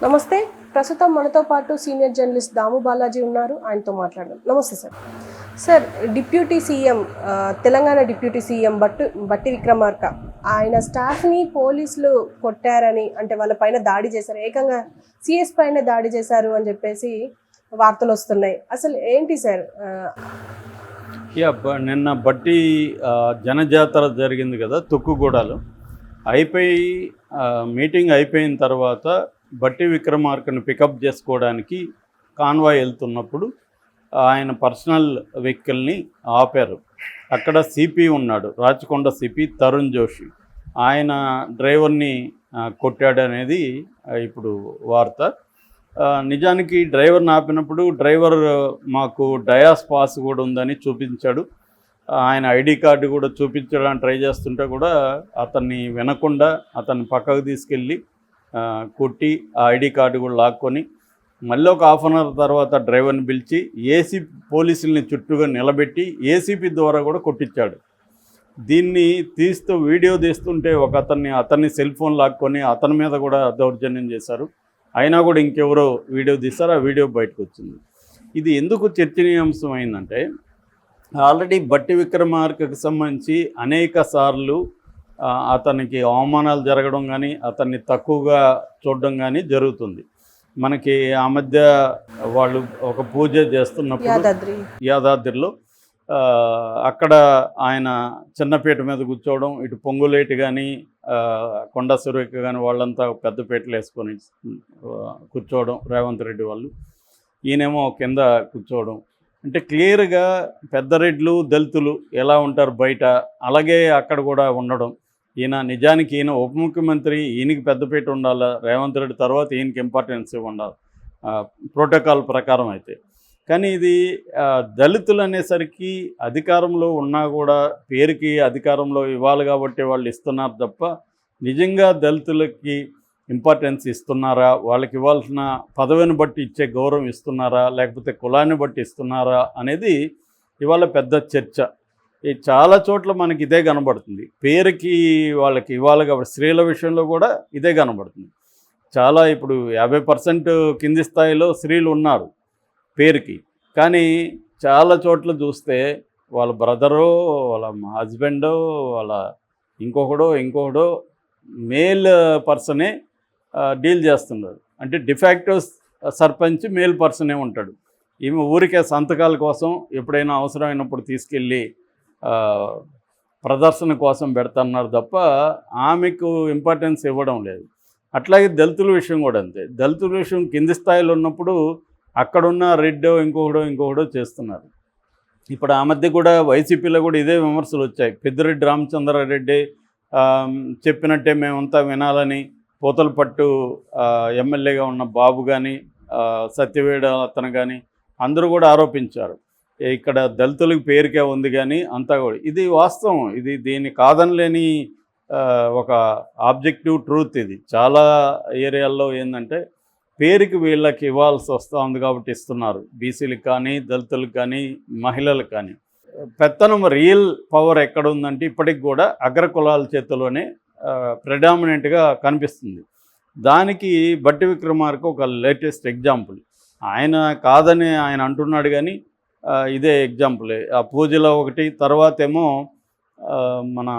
నమస్తే. ప్రస్తుతం మనతో పాటు సీనియర్ జర్నలిస్ట్ దాము బాలాజీ ఉన్నారు. ఆయనతో మాట్లాడదాం. నమస్తే sir. Sir, deputy CM Telangana deputy CM బట్టి విక్రమార్క ఆయన స్టాఫ్ని పోలీసులు కొట్టారని, అంటే వాళ్ళ పైన దాడి చేశారు, ఏకంగా సిఎస్ పైన దాడి చేశారు అని చెప్పేసి వార్తలు వస్తున్నాయి. అసలు ఏంటి సార్? నిన్న బట్టి జనజాతర జరిగింది కదా తుక్కుగూడలో. మీటింగ్ అయిపోయిన తర్వాత బట్టి విక్రమార్కను పికప్ చేసుకోవడానికి కాన్వాయ్ వెళ్తున్నప్పుడు ఆయన పర్సనల్ వెహికల్ని ఆపారు. అక్కడ సిపి ఉన్నాడు, రాచకొండ సిపి తరుణ్ జోషి. ఆయన డ్రైవర్ని కొట్టాడనేది ఇప్పుడు వార్త. నిజానికి డ్రైవర్ని ఆపినప్పుడు డ్రైవర్ మాకు డయాస్ పాస్ కూడా ఉందని చూపించాడు. ఆయన ఐడి కార్డు కూడా చూపించడానికి ట్రై చేస్తుంటే కూడా అతన్ని వినకుండా అతన్ని పక్కకు తీసుకెళ్ళి కొట్టి ఆ ఐడి కార్డు కూడా లాక్కొని మళ్ళీ ఒక హాఫ్ అన్ అవర్ తర్వాత డ్రైవర్ని పిలిచి ఏసీపీ పోలీసుల్ని చుట్టూగా నిలబెట్టి ఏసీపీ ద్వారా కూడా కొట్టించాడు. దీన్ని వీడియో తీస్తుంటే అతన్ని సెల్ ఫోన్ లాక్కొని అతని మీద కూడా దౌర్జన్యం చేశారు. అయినా కూడా ఇంకెవరో వీడియో తీశారు, ఆ వీడియో బయటకు వచ్చింది. ఇది ఎందుకు చర్చనీయాంశం అయిందంటే, ఆల్రెడీ బట్టి విక్రమార్కకు సంబంధించి అనేక సార్లు అతనికి అవమానాలు జరగడం కానీ అతన్ని తక్కువగా చూడడం కానీ జరుగుతుంది. మనకి ఆ మధ్య వాళ్ళు ఒక పూజ చేస్తున్నప్పుడు యాదాద్రిలో అక్కడ ఆయన చిన్నపేట మీద కూర్చోవడం, ఇటు పొంగులేటి కానీ కొండా సురేఖ కానీ వాళ్ళంతా పెద్దపేటలు వేసుకొని కూర్చోవడం, రేవంత్ రెడ్డి వాళ్ళు, ఈయనేమో కింద కూర్చోవడం. అంటే క్లియర్గా పెద్దరెడ్లు దళితులు ఎలా ఉంటారు బయట, అలాగే అక్కడ కూడా ఉండడం. నిజానికి ఈయన ఉప ముఖ్యమంత్రి, ఈయనకి పెద్దపేట ఉండాలి, రేవంత్ రెడ్డి తర్వాత ఈయనకి ఇంపార్టెన్స్ ఉండాలి ప్రోటోకాల్ ప్రకారం అయితే. కానీ ఇది దళితులు అనేసరికి అధికారంలో ఉన్నా కూడా పేరుకి అధికారంలో ఇవ్వాలి కాబట్టి వాళ్ళు ఇస్తున్నారు తప్ప నిజంగా దళితులకి ఇంపార్టెన్స్ ఇస్తున్నారా, వాళ్ళకి ఇవ్వాల్సిన పదవిని బట్టి ఇచ్చే గౌరవం ఇస్తున్నారా, లేకపోతే కులాన్ని బట్టి ఇస్తున్నారా అనేది ఇవాళ పెద్ద చర్చ. చాలా చోట్ల మనకి ఇదే కనబడుతుంది. పేరుకి వాళ్ళకి ఇవ్వాలి కాబట్టి స్త్రీల విషయంలో కూడా ఇదే కనబడుతుంది. చాలా ఇప్పుడు 50% కింది స్థాయిలో స్త్రీలు ఉన్నారు పేరుకి. కానీ చాలా చోట్ల చూస్తే వాళ్ళ బ్రదరో, వాళ్ళ హస్బెండో, వాళ్ళ ఇంకొకడో మేల్ పర్సనే డీల్ చేస్తున్నారు. అంటే డిఫాక్టో సర్పంచ్ మేల్ పర్సనే ఉంటాడు. ఈమె ఊరికే సంతకాల కోసం ఎప్పుడైనా అవసరమైనప్పుడు తీసుకెళ్ళి ప్రదర్శన కోసం పెడుతున్నారు తప్ప ఆమెకు ఇంపార్టెన్స్ ఇవ్వడం లేదు. అట్లాగే దళితుల విషయం కూడా అంతే. దళితుల విషయం కింది స్థాయిలో ఉన్నప్పుడు అక్కడున్న రెడ్డో ఇంకొకడో చేస్తున్నారు. ఇప్పుడు ఆ మధ్య కూడా వైసీపీలో కూడా ఇదే విమర్శలు వచ్చాయి. పెద్దిరెడ్డి రామచంద్రారెడ్డి చెప్పినట్టే మేమంతా వినాలని పోతలపట్టు ఎమ్మెల్యేగా ఉన్న బాబు కానీ సత్యవేడ అతను కానీ అందరూ కూడా ఆరోపించారు. ఇక్కడ దళితులకు పేరుకే ఉంది కానీ అంతా కూడా ఇది వాస్తవం. దీన్ని కాదనలేని ఒక ఆబ్జెక్టివ్ ట్రూత్. ఇది చాలా ఏరియాల్లో ఏంటంటే పేరుకి వీళ్ళకి ఇవ్వాల్సి వస్తూ ఉంది కాబట్టి ఇస్తున్నారు. బీసీలకు కానీ దళితులకు కానీ మహిళలకు కానీ. పెత్తనం రియల్ పవర్ ఎక్కడ ఉందంటే ఇప్పటికి కూడా అగ్రకులాల చేతిలోనే ప్రెడామినెంట్గా కనిపిస్తుంది. దానికి బట్టి విక్రమార్క ఒక లేటెస్ట్ ఎగ్జాంపుల్. ఆయన కాదని ఆయన అంటున్నాడు కానీ ఇదే ఎగ్జాంపులే. ఆ పూజలో ఒకటి, తర్వాత ఏమో మన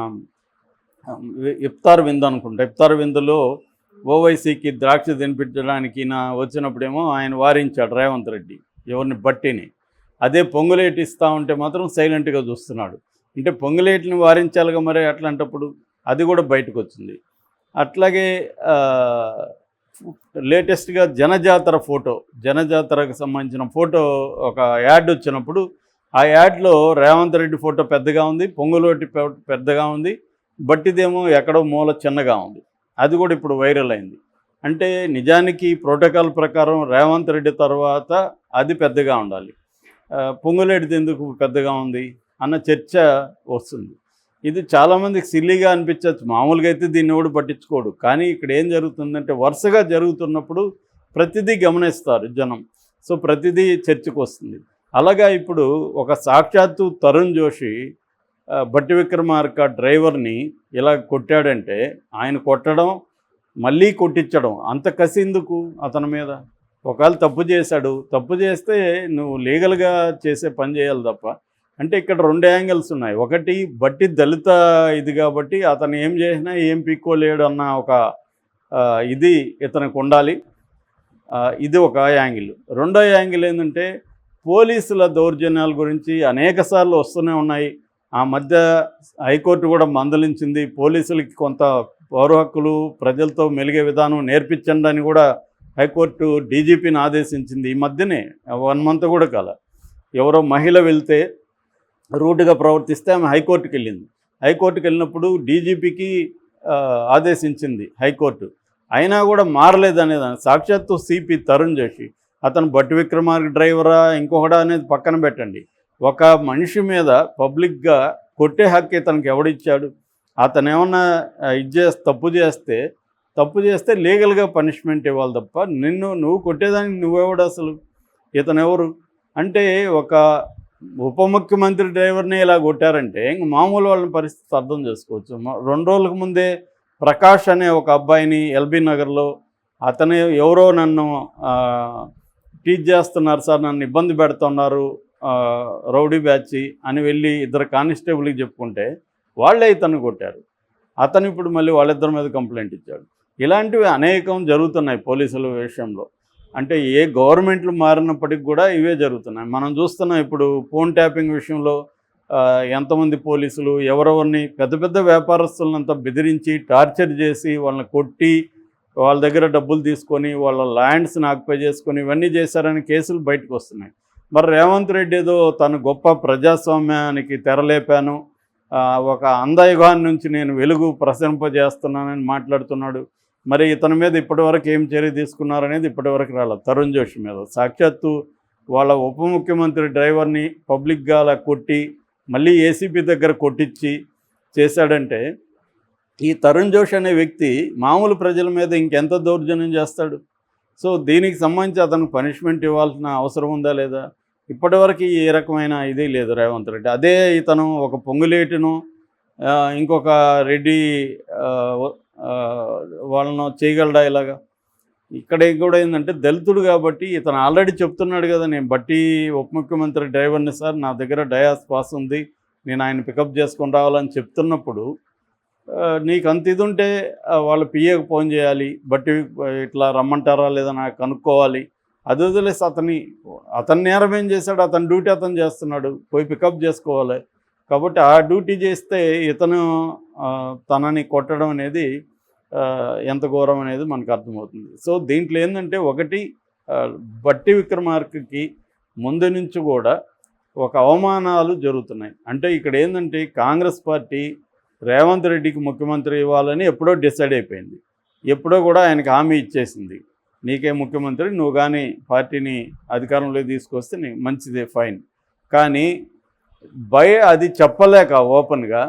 ఇఫ్తార్ విందు అనుకుంటా. ఇఫ్తార్ విందులో ఓవైసీకి ద్రాక్ష తినిపించడానికి వచ్చినప్పుడేమో ఆయన వారించాడు రేవంత్ రెడ్డి ఎవరిని, బట్టిని. అదే పొంగులేటి ఇస్తూ ఉంటే మాత్రం సైలెంట్గా చూస్తున్నాడు. అంటే పొంగులేటిని వారించాలిగా మరి అట్లాంటప్పుడు. అది కూడా బయటకు వచ్చింది. అట్లాగే లేటెస్ట్గా జనజాతరకు సంబంధించిన ఫోటో ఒక యాడ్ వచ్చినప్పుడు ఆ యాడ్లో రేవంత్ రెడ్డి ఫోటో పెద్దగా ఉంది, పొంగులేటి పెద్దగా ఉంది, బట్టిదేమో ఎక్కడో మూల చిన్నగా ఉంది. అది కూడా ఇప్పుడు వైరల్ అయింది. అంటే నిజానికి ప్రోటోకాల్ ప్రకారం రేవంత్ రెడ్డి తర్వాత అది పెద్దగా ఉండాలి, పొంగులేటిది ఎందుకు పెద్దగా ఉంది అన్న చర్చ వస్తుంది. ఇది చాలామందికి సిల్లీగా అనిపించవచ్చు. మామూలుగా అయితే దీన్ని ఎవడు పట్టించుకోడు. కానీ ఇక్కడ ఏం జరుగుతుందంటే వరుసగా జరుగుతున్నప్పుడు ప్రతిదీ గమనిస్తారు జనం. సో ప్రతిదీ చర్చకు వస్తుంది. అలాగా ఇప్పుడు ఒక సాక్షాత్తు తరుణ్ జోషి బట్టి విక్రమార్క డ్రైవర్ని ఇలా కొట్టాడంటే ఆయన కొట్టడం మళ్ళీ కొట్టించడం అంత కసి ఎందుకు అతని మీద? ఒకవేళ తప్పు చేశాడు, తప్పు చేస్తే నువ్వు లీగల్గా చేసే పని చేయాలి తప్ప. అంటే ఇక్కడ 2 యాంగిల్స్ ఉన్నాయి. ఒకటి బట్టి దళిత ఇది కాబట్టి అతను ఏం చేసినా ఏం పీక్కోలేడు అన్న ఒక ఇది ఇతనికి ఉండాలి. ఇది ఒక యాంగిల్. రెండో యాంగిల్ ఏంటంటే పోలీసుల దౌర్జన్యాల గురించి అనేకసార్లు వస్తూనే ఉన్నాయి. ఆ మధ్య హైకోర్టు కూడా మందలించింది. పోలీసులకి కొంత పౌర హక్కులు, ప్రజలతో మెలిగే విధానం నేర్పించండి అని కూడా హైకోర్టు డీజీపీని ఆదేశించింది. ఈ మధ్యనే 1 మంత్ కూడా కాల. ఎవరో మహిళ వెళ్తే రూట్గా ప్రవర్తిస్తే ఆమె హైకోర్టుకి వెళ్ళింది. హైకోర్టుకి వెళ్ళినప్పుడు డీజీపీకి ఆదేశించింది హైకోర్టు. అయినా కూడా మారలేదనేదాన్ని సాక్షాత్తు సిపి తరుణ్ జోషి, అతను బట్టి విక్రమార్క డ్రైవరా ఇంకొకడా అనేది పక్కన పెట్టండి, ఒక మనిషి మీద పబ్లిక్గా కొట్టే హక్కు ఇతనికి ఎవడిచ్చాడు? అతను ఏమన్నా తప్పు చేస్తే లీగల్గా పనిష్మెంట్ ఇవ్వాలి తప్ప నువ్వు కొట్టేదానికి నువ్వెవడు అసలు? ఇతను ఎవరు? అంటే ఒక ఉప ముఖ్యమంత్రి డ్రైవర్ని ఇలా కొట్టారంటే ఇంక మామూలు వాళ్ళని పరిస్థితి అర్థం చేసుకోవచ్చు. 2 రోజులకు ముందే ప్రకాష్ అనే ఒక అబ్బాయిని ఎల్బీ నగర్లో అతను ఎవరో నన్ను టీచ్ చేస్తున్నారు సార్, నన్ను ఇబ్బంది పెడుతున్నారు రౌడీ బ్యాచ్ అని వెళ్ళి 2 కానిస్టేబుల్కి చెప్పుకుంటే వాళ్ళే ఇతను కొట్టారు. అతను ఇప్పుడు మళ్ళీ వాళ్ళిద్దరి మీద కంప్లైంట్ ఇచ్చాడు. ఇలాంటివి అనేకం జరుగుతున్నాయి పోలీసుల విషయంలో. అంటే ఏ గవర్నమెంట్లు మారినప్పటికి కూడా ఇవే జరుగుతున్నాయి. మనం చూస్తున్నాం ఇప్పుడు ఫోన్ ట్యాపింగ్ విషయంలో ఎంతమంది పోలీసులు ఎవరెవరిని పెద్ద పెద్ద వ్యాపారస్తులంతా బెదిరించి టార్చర్ చేసి వాళ్ళని కొట్టి వాళ్ళ దగ్గర డబ్బులు తీసుకొని వాళ్ళ ల్యాండ్స్ని ఆక్యుపై చేసుకొని ఇవన్నీ చేశారని కేసులు బయటకు వస్తున్నాయి. మరి రేవంత్ రెడ్డి ఏదో తను గొప్ప ప్రజాస్వామ్యానికి తెరలేపాను, ఒక అంధయుగాన్ని నుంచి నేను వెలుగు ప్రసరింపజేస్తున్నానని మాట్లాడుతున్నాడు. మరి ఇతని మీద ఇప్పటివరకు ఏం చర్య తీసుకున్నారనేది ఇప్పటివరకు రాలేదు. తరుణ్ జోషి మీద సాక్షాత్తు వాళ్ళ ఉప ముఖ్యమంత్రి డ్రైవర్ని పబ్లిక్గా అలా కొట్టి మళ్ళీ ఏసీపీ దగ్గర కొట్టించి చేశాడంటే ఈ తరుణ్ జోషి అనే వ్యక్తి మామూలు ప్రజల మీద ఇంకెంత దౌర్జన్యం చేస్తాడు? సో దీనికి సంబంధించి అతనికి పనిష్మెంట్ ఇవ్వాల్సిన అవసరం ఉందా లేదా? ఇప్పటివరకు ఏ రకమైన ఇది లేదు రేవంత్ రెడ్డి. అదే ఇతను ఒక పొంగులేటును ఇంకొక రెడ్డి వాళ్ళను చేయగలడా ఇలాగా? ఇక్కడ కూడా ఏంటంటే దళితుడు కాబట్టి ఇతను ఆల్రెడీ చెప్తున్నాడు కదా, నేను బట్టి ఉప ముఖ్యమంత్రి డ్రైవర్ని సార్, నా దగ్గర డయాస్ పాస్ ఉంది, నేను ఆయన పికప్ చేసుకొని రావాలని చెప్తున్నప్పుడు నీకు అంత ఇది ఉంటే వాళ్ళ పిఏకి ఫోన్ చేయాలి, బట్టి ఇట్లా రమ్మంటారా లేదా నాకు కనుక్కోవాలి. అది వదిలేసి అతని నేరం ఏం చేశాడు? అతని డ్యూటీ అతను చేస్తున్నాడు, పోయి పికప్ చేసుకోవాలి. కాబట్టి ఆ డ్యూటీ చేస్తే ఇతను తనని కొట్టడం అనేది ఎంత ఘోరం అనేది మనకు అర్థమవుతుంది. సో దీంట్లో ఏంటంటే ఒకటి బట్టి విక్రమార్కకి ముందు నుంచి కూడా ఒక అవమానాలు జరుగుతున్నాయి. అంటే ఇక్కడ ఏంటంటే కాంగ్రెస్ పార్టీ రేవంత్ రెడ్డికి ముఖ్యమంత్రి ఇవ్వాలని ఎప్పుడో డిసైడ్ అయిపోయింది. ఎప్పుడో కూడా ఆయనకి హామీ ఇచ్చేసింది, నీకే ముఖ్యమంత్రి, నువ్వు కానీ పార్టీని అధికారంలోకి తీసుకొస్తే నీకు మంచిదే, ఫైన్. కానీ అది చెప్పలేక ఓపెన్గా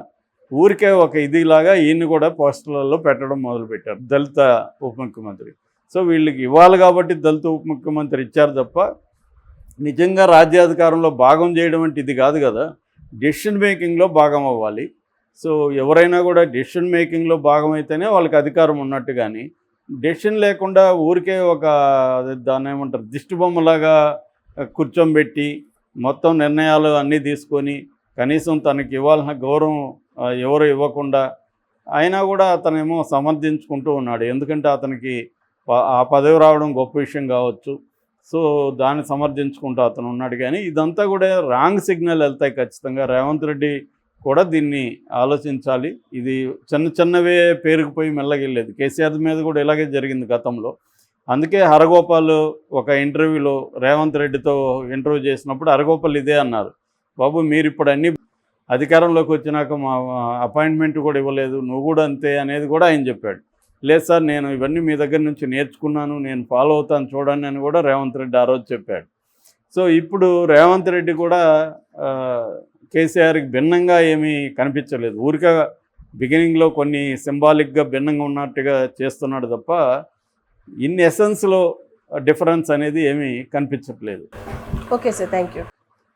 ఊరికే ఒక ఇదిలాగా ఈయన్ని కూడా పోస్టర్లలో పెట్టడం మొదలుపెట్టారు, దళిత ఉప ముఖ్యమంత్రి. సో వీళ్ళకి ఇవ్వాలి కాబట్టి దళిత ఉప ముఖ్యమంత్రి ఇచ్చారు తప్ప నిజంగా రాజ్యాధికారంలో భాగం చేయడం అంటే ఇది కాదు కదా. డెసిషన్ మేకింగ్లో భాగం అవ్వాలి. సో ఎవరైనా కూడా డెసిషన్ మేకింగ్లో భాగం అయితేనే వాళ్ళకి అధికారం ఉన్నట్టు, కానీ డెసిషన్ లేకుండా ఊరికే ఒక దాన్ని ఏమంటారు దిష్టి బొమ్మలాగా కూర్చోబెట్టి మొత్తం నిర్ణయాలు అన్నీ తీసుకొని కనీసం తనకి ఇవ్వాల్సిన గౌరవం ఎవరు ఇవ్వకుండా అయినా కూడా అతనేమో సమర్థించుకుంటూ ఉన్నాడు. ఎందుకంటే అతనికి ఆ పదవి రావడం గొప్ప విషయం కావచ్చు. సో దాన్ని సమర్థించుకుంటూ అతను ఉన్నాడు. కానీ ఇదంతా కూడా రాంగ్ సిగ్నల్ వెళ్తాయి ఖచ్చితంగా. రేవంత్ రెడ్డి కూడా దీన్ని ఆలోచించాలి. ఇది చిన్నవే పేరుకుపోయి మెల్లగిల్లేదు. కేసీఆర్ మీద కూడా ఇలాగే జరిగింది గతంలో. అందుకే హరగోపాల్ ఒక ఇంటర్వ్యూలో రేవంత్ రెడ్డితో ఇంటర్వ్యూ చేసినప్పుడు హరగోపాల్ ఇదే అన్నారు, బాబు మీరు ఇప్పుడు అన్ని అధికారంలోకి వచ్చినాక మా అపాయింట్మెంట్ కూడా ఇవ్వలేదు, నువ్వు కూడా అంతే అనేది కూడా ఆయన చెప్పాడు. లేదు సార్, నేను ఇవన్నీ మీ దగ్గర నుంచి నేర్చుకున్నాను, నేను ఫాలో అవుతాను చూడండి అని కూడా రేవంత్ రెడ్డి ఆ రోజు చెప్పాడు. సో ఇప్పుడు రేవంత్ రెడ్డి కూడా కేసీఆర్కి భిన్నంగా ఏమీ కనిపించలేదు. ఊరిక బిగినింగ్లో కొన్ని సింబాలిక్గా భిన్నంగా ఉన్నట్టుగా చేస్తున్నాడు తప్ప ఇన్ ఎసెన్స్లో డిఫరెన్స్ అనేది ఏమీ కనిపించట్లేదు. Okay sir, thank you.